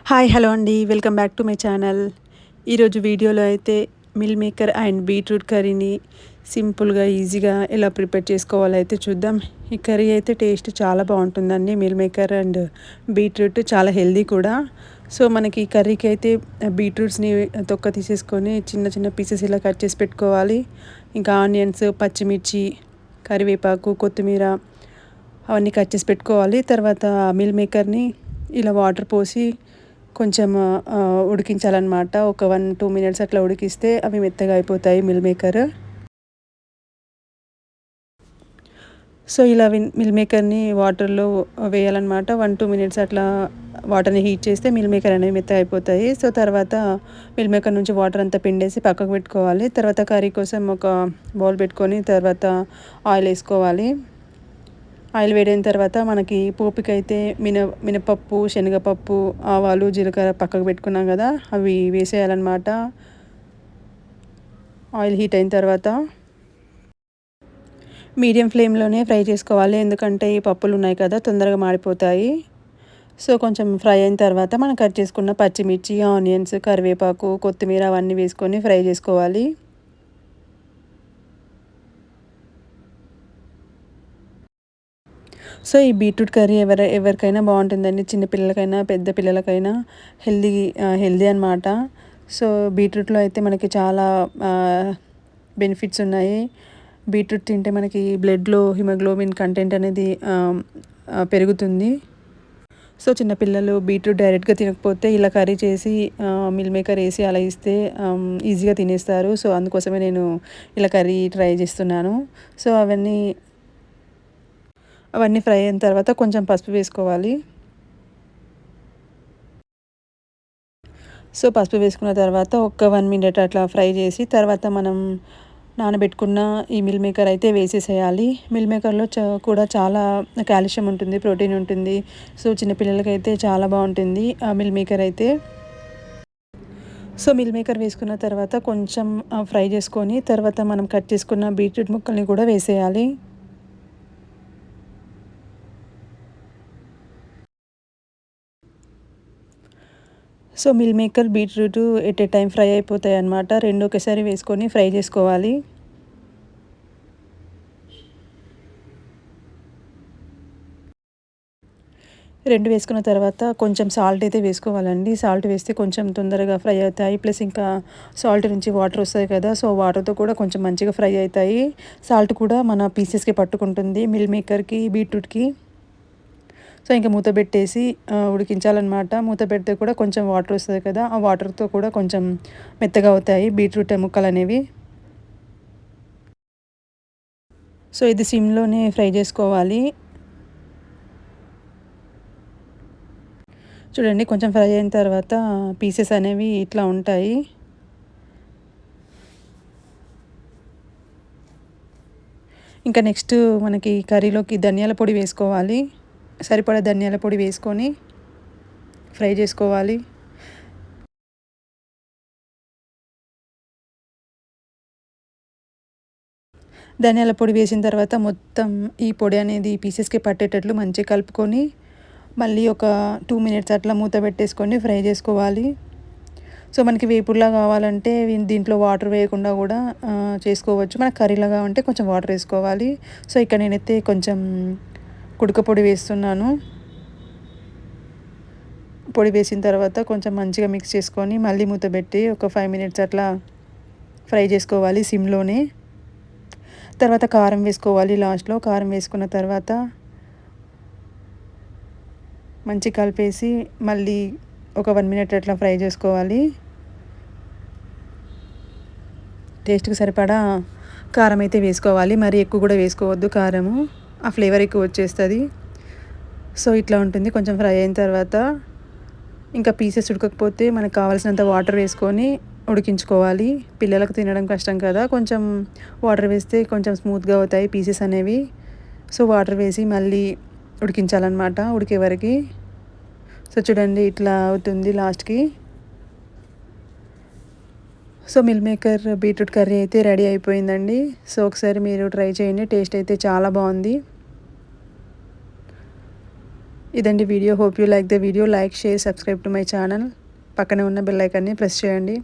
Hi hello అండి, welcome back to my channel. ఈరోజు వీడియోలో అయితే మిల్ మేకర్ అండ్ బీట్రూట్ కర్రీని సింపుల్గా ఈజీగా ఎలా ప్రిపేర్ చేసుకోవాలో అయితే చూద్దాం. ఈ కర్రీ అయితే టేస్ట్ చాలా బాగుంటుందండి. మిల్ మేకర్ అండ్ బీట్రూట్ చాలా హెల్దీ కూడా. సో మనకి ఈ కర్రీకి అయితే బీట్రూట్స్ని తొక్క తీసేసుకొని చిన్న చిన్న పీసెస్ ఇలా కట్ చేసి పెట్టుకోవాలి. ఇంకా ఆనియన్స్, పచ్చిమిర్చి, కరివేపాకు, కొత్తిమీర అవన్నీ కట్ చేసి పెట్టుకోవాలి. తర్వాత మిల్ మేకర్ని ఇలా వాటర్ పోసి కొంచెం ఉడికించాలన్నమాట. ఒక 1-2 మినిట్స్ అట్లా ఉడికిస్తే అవి మెత్తగా అయిపోతాయి మిల్ మేకర్. సో ఇలా మిల్ మేకర్ని వాటర్లో వేయాలన్నమాట. 1-2 మినిట్స్ అట్లా వాటర్ని హీట్ చేస్తే మిల్ మేకర్ అనేవి మెత్తగా అయిపోతాయి. సో తర్వాత మిల్ మేకర్ నుంచి వాటర్ అంతా పిండేసి పక్కకు పెట్టుకోవాలి. తర్వాత కర్రీ కోసం ఒక బౌల్ పెట్టుకొని తర్వాత ఆయిల్ వేసుకోవాలి. ఆయిల్ వేడైన తర్వాత మనకి పోపుకైతే మినపప్పు, శనగపప్పు, ఆవాలు, జీలకర్ర పక్కకు పెట్టుకున్నాం కదా, అవి వేసేయాలన్నమాట. ఆయిల్ హీట్ అయిన తర్వాత మీడియం ఫ్లేమ్లోనే ఫ్రై చేసుకోవాలి. ఎందుకంటే ఈ పప్పులు ఉన్నాయి కదా, తొందరగా మాడిపోతాయి. సో కొంచెం ఫ్రై అయిన తర్వాత మనం కట్ చేసుకున్న పచ్చిమిర్చి, ఆనియన్స్, కరివేపాకు, కొత్తిమీర అవన్నీ వేసుకొని ఫ్రై చేసుకోవాలి. సో ఈ బీట్రూట్ కర్రీ ఎవరికైనా బాగుంటుందండి. చిన్న పిల్లలకైనా పెద్ద పిల్లలకైనా హెల్దీ అనమాట. సో బీట్రూట్లో అయితే మనకి చాలా బెనిఫిట్స్ ఉన్నాయి. బీట్రూట్ తింటే మనకి బ్లడ్లో హిమోగ్లోబిన్ కంటెంట్ అనేది పెరుగుతుంది. సో చిన్నపిల్లలు బీట్రూట్ డైరెక్ట్గా తినకపోతే ఇలా కర్రీ చేసి మిల్ మేకర్ వేసి అలా ఇస్తే ఈజీగా తినేస్తారు. సో అందుకోసమే నేను ఇలా కర్రీ ట్రై చేస్తున్నాను. సో అవన్నీ ఫ్రై అయిన తర్వాత కొంచెం పసుపు వేసుకోవాలి. సో పసుపు వేసుకున్న తర్వాత ఒక 1 మినిట్ అట్లా ఫ్రై చేసి తర్వాత మనం నానబెట్టుకున్న ఈ మిల్ మేకర్ అయితే వేసేసేయాలి. మిల్ మేకర్లో కూడా చాలా కాల్షియం ఉంటుంది, ప్రోటీన్ ఉంటుంది. సో చిన్నపిల్లలకైతే చాలా బాగుంటుంది ఆ మిల్ మేకర్ అయితే. సో మిల్ మేకర్ వేసుకున్న తర్వాత కొంచెం ఫ్రై చేసుకొని తర్వాత మనం కట్ చేసుకున్న బీట్రూట్ ముక్కల్ని కూడా వేసేయాలి. So meal maker, beetroot at a time fry అయిపోతాయి అన్నమాట. రెండు ఒకేసారి వేసుకొని ఫ్రై చేసుకోవాలి. రెండు వేసుకున్న తర్వాత కొంచెం సాల్ట్ అయితే వేసుకోవాలండి. సాల్ట్ వేస్తే కొంచెం తొందరగా ఫ్రై అవుతాయి. ప్లస్ ఇంకా సాల్ట్ నుంచి వాటర్ వస్తాయి కదా, సో వాటర్తో కూడా కొంచెం మంచిగా ఫ్రై అవుతాయి. సాల్ట్ కూడా మన పీసెస్కి పట్టుకుంటుంది మిల్ మేకర్కి, బీట్రూట్కి. సో ఇంకా మూత పెట్టేసి ఉడికించాలన్నమాట. మూత పెడితే కూడా కొంచెం వాటర్ వస్తుంది కదా, ఆ వాటర్తో కూడా కొంచెం మెత్తగా అవుతాయి బీట్రూట్ ముక్కలు అనేవి. సో ఇది సిమ్లోనే ఫ్రై చేసుకోవాలి. చూడండి కొంచెం ఫ్రై అయిన తర్వాత పీసెస్ అనేవి ఇట్లా ఉంటాయి. ఇంకా నెక్స్ట్ మనకి కర్రీలోకి ధనియాల పొడి వేసుకోవాలి. సరిపడా ధనియాల పొడి వేసుకొని ఫ్రై చేసుకోవాలి. ధనియాల పొడి వేసిన తర్వాత మొత్తం ఈ పొడి అనేది పీసెస్కి పట్టేటట్లు మంచిగా కలుపుకొని మళ్ళీ ఒక 2 మినిట్స్ అట్లా మూత పెట్టేసుకొని ఫ్రై చేసుకోవాలి. సో మనకి వేపుడులా కావాలంటే దీంట్లో వాటర్ వేయకుండా కూడా చేసుకోవచ్చు. మనకు కర్రీలా కావాలంటే కొంచెం వాటర్ వేసుకోవాలి. సో ఇక్కడ నేనైతే కొంచెం కుడక పొడి వేస్తున్నాను. పొడి వేసిన తర్వాత కొంచెం మంచిగా మిక్స్ చేసుకొని మళ్ళీ మూత పెట్టి ఒక 5 మినిట్స్ అట్లా ఫ్రై చేసుకోవాలి సిమ్లోనే. తర్వాత కారం వేసుకోవాలి. లాస్ట్లో కారం వేసుకున్న తర్వాత మంచి కలిపేసి మళ్ళీ ఒక 1 మినిట్ అట్లా ఫ్రై చేసుకోవాలి. టేస్ట్కి సరిపడా కారం అయితే వేసుకోవాలి. మరి ఎక్కువ కూడా వేసుకోవద్దు కారము, ఆ ఫ్లేవర్ ఎక్కువ వచ్చేస్తుంది. సో ఇట్లా ఉంటుంది. కొంచెం ఫ్రై అయిన తర్వాత ఇంకా పీసెస్ ఉడకకపోతే మనకు కావాల్సినంత వాటర్ వేసుకొని ఉడికించుకోవాలి. పిల్లలకు తినడం కష్టం కదా, కొంచెం వాటర్ వేస్తే కొంచెం స్మూత్గా అవుతాయి పీసెస్ అనేవి. సో వాటర్ వేసి మళ్ళీ ఉడికించాలన్నమాట ఉడికే వరకు. సో చూడండి ఇట్లా అవుతుంది లాస్ట్కి. So meal maker beetroot curry అయితే రెడీ అయిపోయిందండి. సో ఒకసారి మీరు ట్రై చేయండి, టేస్ట్ అయితే చాలా బాగుంది. ఇదండి video. Hope you like the video. Like, share, subscribe to my channel. పక్కనే ఉన్న బెల్ ఐకాన్ని ప్రెస్ చేయండి.